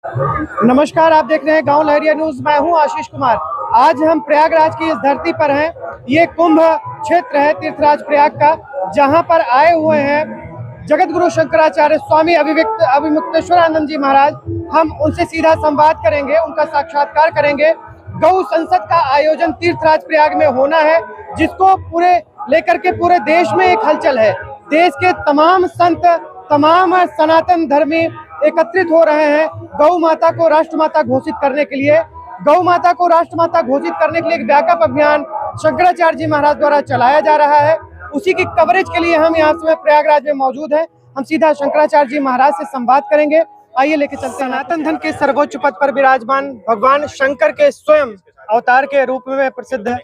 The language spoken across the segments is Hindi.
नमस्कार, आप देख रहे हैं गांव लहरिया न्यूज। मैं हूं आशीष कुमार। आज हम प्रयागराज की इस धरती पर हैं। ये कुंभ क्षेत्र है तीर्थराज प्रयाग का, जहां पर आए हुए हैं जगत गुरु शंकराचार्य स्वामी अभिमुक्तेश्वरानंद जी महाराज। हम उनसे सीधा संवाद करेंगे, उनका साक्षात्कार करेंगे। गौ संसद का आयोजन तीर्थराज प्रयाग में होना है, जिसको पूरे लेकर के पूरे देश में एक हलचल है। देश के तमाम संत, तमाम सनातन धर्मी एकत्रित हो रहे हैं गौ माता को राष्ट्रमाता घोषित करने के लिए। गौ माता को राष्ट्रमाता घोषित करने के लिए एक बैकअप अभियान शंकराचार्य जी महाराज द्वारा चलाया जा रहा है। उसी की कवरेज के लिए हम यहाँ से प्रयागराज में मौजूद हैं। हम सीधा शंकराचार्य जी महाराज से संवाद करेंगे। आइए लेके चलते हैं। सनातन धर्म के सर्वोच्च पद पर विराजमान भगवान शंकर के स्वयं अवतार के रूप में प्रसिद्ध है,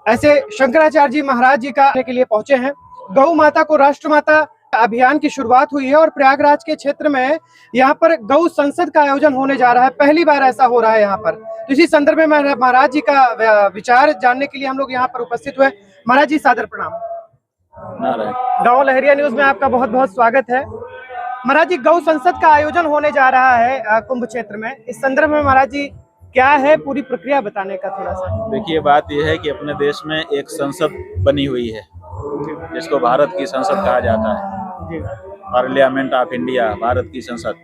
ऐसे शंकराचार्य जी महाराज जी का के लिए पहुंचे हैं। गौ माता को राष्ट्रमाता अभियान की शुरुआत हुई है और प्रयागराज के क्षेत्र में यहाँ पर गौ संसद का आयोजन होने जा रहा है। पहली बार ऐसा हो रहा है यहाँ पर। तो इसी संदर्भ में महाराज जी का विचार जानने के लिए हम लोग यहाँ पर उपस्थित हुए। महाराज जी, सादर प्रणाम। गांव लहरिया न्यूज में आपका बहुत बहुत स्वागत है। महाराज जी, गौ संसद का आयोजन होने जा रहा है कुंभ क्षेत्र में। इस संदर्भ में महाराज जी क्या है पूरी प्रक्रिया बताने का थोड़ा सा। देखिए, बात यह है कि अपने देश में एक संसद बनी हुई है जिसको भारत की संसद कहा जाता है, पार्लियामेंट ऑफ इंडिया, भारत की संसद।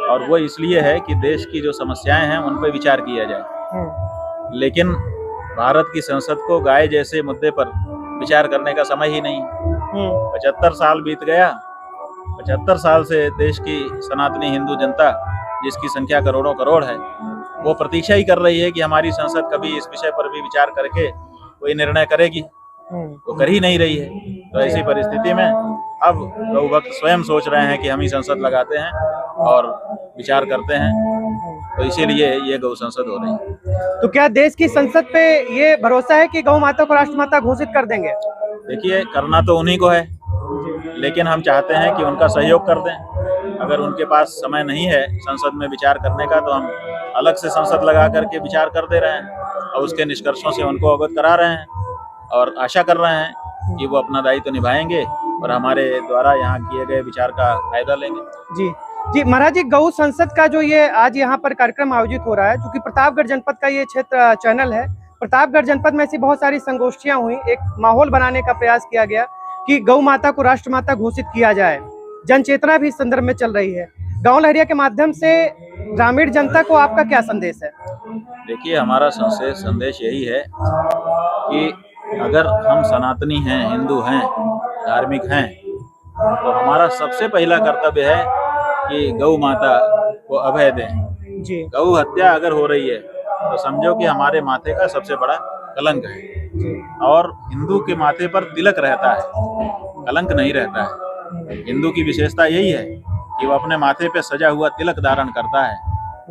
और वो इसलिए है कि देश की जो समस्याएं हैं उन पर विचार किया जाए। लेकिन भारत की संसद को गाय जैसे मुद्दे पर विचार करने का समय ही नहीं। 75 साल बीत गया। 75 साल से देश की सनातनी हिंदू जनता, जिसकी संख्या करोड़ों करोड़ है, वो प्रतीक्षा ही कर रही है कि हमारी संसद कभी इस विषय पर भी विचार करके कोई निर्णय करेगी। वो कर ही नहीं रही है। तो ऐसी परिस्थिति में अब गौ भक्त स्वयं सोच रहे हैं कि हम ही संसद लगाते हैं और विचार करते हैं। तो इसीलिए ये गौ संसद हो रही है। तो क्या देश की संसद पे ये भरोसा है कि गौ माता को राष्ट्रमाता घोषित कर देंगे? देखिए, करना तो उन्हीं को है, लेकिन हम चाहते हैं कि उनका सहयोग कर दें। अगर उनके पास समय नहीं है संसद में विचार करने का, तो हम अलग से संसद लगा करके विचार कर दे रहे हैं और उसके निष्कर्षों से उनको अवगत करा रहे हैं और आशा कर रहे हैं कि वो अपना दायित्व निभाएंगे और हमारे द्वारा यहाँ किए गए विचार का फायदा लेंगे। जी जी महाराज जी, गौ संसद का जो ये आज यहाँ पर कार्यक्रम आयोजित हो रहा है, जो कि प्रतापगढ़ जनपद का ये क्षेत्र चैनल है। प्रतापगढ़ जनपद में ऐसी बहुत सारी संगोष्ठियां हुई, एक माहौल बनाने का प्रयास किया गया कि गौ माता को राष्ट्रमाता घोषित किया जाए। जन चेतना भी इस संदर्भ में चल रही है। गाँव लहरिया के माध्यम से ग्रामीण जनता को आपका क्या संदेश है? देखिए, हमारा संदेश यही है कि अगर हम सनातनी हैं, हिंदू हैं, धार्मिक हैं, तो हमारा सबसे पहला कर्तव्य है कि गौ माता को अभय दें। जी। गौ हत्या अगर हो रही है तो समझो कि हमारे माथे का सबसे बड़ा कलंक है। जी। और हिंदू के माथे पर तिलक रहता है, कलंक नहीं रहता है। हिंदू की विशेषता यही है कि वो अपने माथे पे सजा हुआ तिलक धारण करता है,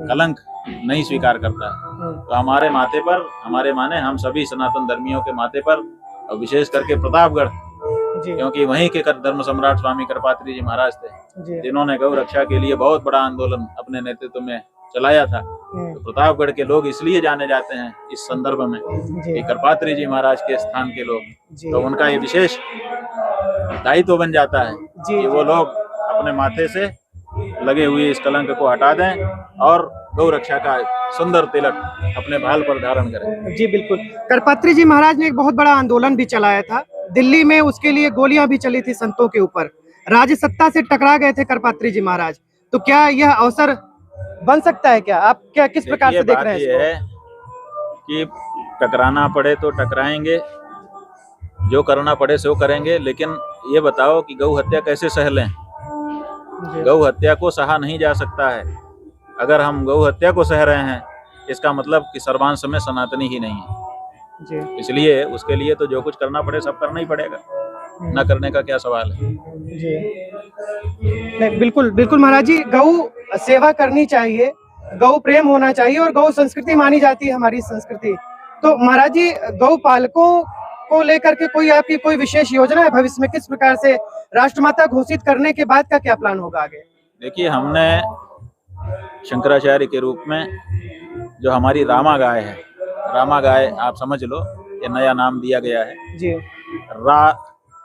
कलंक नहीं स्वीकार करता है। तो हमारे माथे पर, हमारे माने हम सभी सनातन धर्मियों के माथे पर, और विशेष करके प्रतापगढ़, क्योंकि वहीं के धर्म सम्राट स्वामी कृपात्री जी महाराज थे जिन्होंने गौ रक्षा के लिए बहुत बड़ा आंदोलन अपने नेतृत्व में चलाया था। तो प्रतापगढ़ के लोग इसलिए जाने जाते हैं इस संदर्भ में कि कृपात्री जी महाराज के स्थान के लोग। तो उनका ये विशेष दायित्व बन जाता है कि वो लोग अपने माथे से लगे हुए इस कलंक को हटा दें और गौ रक्षा का सुंदर तिलक अपने भाल पर धारण करें। जी बिल्कुल। कृपात्री जी महाराज ने एक बहुत बड़ा आंदोलन भी चलाया था दिल्ली में, उसके लिए गोलियां भी चली थी संतों के ऊपर। राज्य सत्ता से टकरा गए थे कृपात्री जी महाराज। तो क्या यह अवसर बन सकता है? क्या आप क्या किस प्रकार से देख रहे हैं? ये है कि टकराना पड़े तो टकराएंगे, जो करना पड़े सो करेंगे, लेकिन ये बताओ कि गौ हत्या कैसे सह लें? गौ हत्या को सहा नहीं जा सकता है। अगर हम गौ हत्या को सह रहे हैं, इसका मतलब कि सर्वांश में सनातनी ही नहीं है। जी। इसलिए उसके लिए तो जो कुछ करना पड़े सब करना ही पड़ेगा, न करने का क्या सवाल है। जी नहीं, बिल्कुल बिल्कुल महाराज जी, गौ सेवा करनी चाहिए, गौ प्रेम होना चाहिए और गौ संस्कृति मानी जाती है हमारी संस्कृति। तो महाराज जी, गौ पालकों को लेकर के कोई आपकी कोई विशेष योजना है भविष्य में? किस प्रकार से राष्ट्रमाता घोषित करने के बाद का क्या प्लान होगा आगे? देखिए, हमने शंकराचार्य के रूप में जो हमारी रामा गाय है, रामा गाय आप समझ लो, ये नया नाम दिया गया है। जी। रा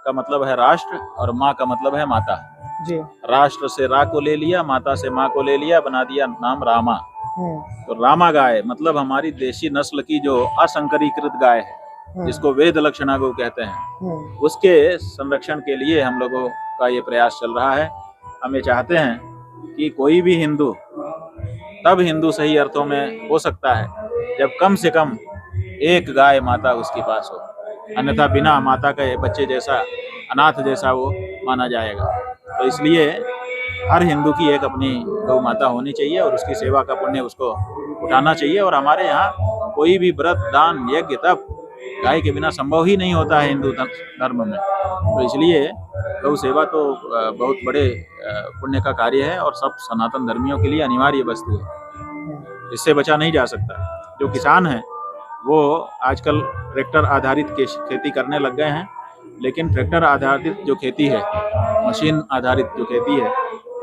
का मतलब है राष्ट्र और माँ का मतलब है माता। जी। राष्ट्र से रा को ले लिया, माता से माँ को ले लिया, बना दिया नाम रामा। तो रामा गाय मतलब हमारी देशी नस्ल की जो असंकरीकृत गाय है, जिसको वेद लक्षणा गौ कहते हैं, उसके संरक्षण के लिए हम लोगों का ये प्रयास चल रहा है। हम ये चाहते हैं कि कोई भी हिंदू तब हिंदू सही अर्थों में हो सकता है जब कम से कम एक गाय माता उसके पास हो, अन्यथा बिना माता के बच्चे जैसा, अनाथ जैसा वो माना जाएगा। तो इसलिए हर हिंदू की एक अपनी गौ माता होनी चाहिए और उसकी सेवा का पुण्य उसको उठाना चाहिए। और हमारे यहाँ कोई भी व्रत, दान, यज्ञ, तप गाय के बिना संभव ही नहीं होता है हिंदू धर्म में। तो इसलिए गौ सेवा तो बहुत बड़े पुण्य का कार्य है और सब सनातन धर्मियों के लिए अनिवार्य वस्तु है, इससे बचा नहीं जा सकता। जो किसान हैं वो आजकल ट्रैक्टर आधारित खेती करने लग गए हैं, लेकिन ट्रैक्टर आधारित जो खेती है, मशीन आधारित जो खेती है,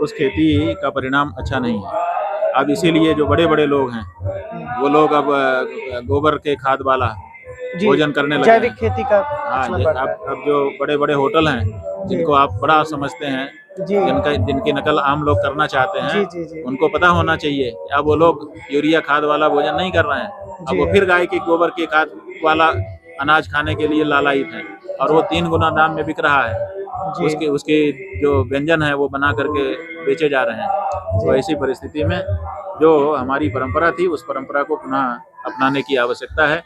उस खेती का परिणाम अच्छा नहीं है। अब इसीलिए जो बड़े बड़े लोग हैं वो लोग अब गोबर के खाद वाला भोजन करने लगे, जैविक खेती का। हाँ, अब जो बड़े बड़े होटल हैं जिनको आप बड़ा समझते हैं, जिनकी नकल आम लोग करना चाहते हैं, उनको पता होना चाहिए अब वो लोग यूरिया खाद वाला भोजन नहीं कर रहे हैं। अब वो फिर गाय के गोबर के खाद वाला अनाज खाने के लिए लालायित है और वो 3 गुना दाम में बिक रहा है। उसके जो व्यंजन है वो बना करके बेचे जा रहे हैं। तो ऐसी परिस्थिति में जो हमारी परंपरा थी, उस परंपरा को पुनः अपनाने की आवश्यकता है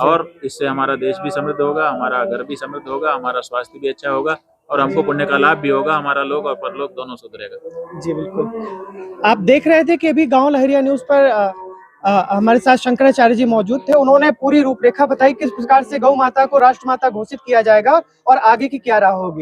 और इससे हमारा देश भी समृद्ध होगा, हमारा घर भी समृद्ध होगा, हमारा स्वास्थ्य भी अच्छा होगा और हमको पुण्य का लाभ भी होगा, हमारा लोक और परलोक दोनों सुधरेगा। जी बिल्कुल। आप देख रहे थे कि अभी गांव लहरिया न्यूज पर हमारे साथ शंकराचार्य जी मौजूद थे। उन्होंने पूरी रूपरेखा बताई किस प्रकार से गौ माता को राष्ट्रमाता घोषित किया जाएगा और आगे की क्या राह होगी।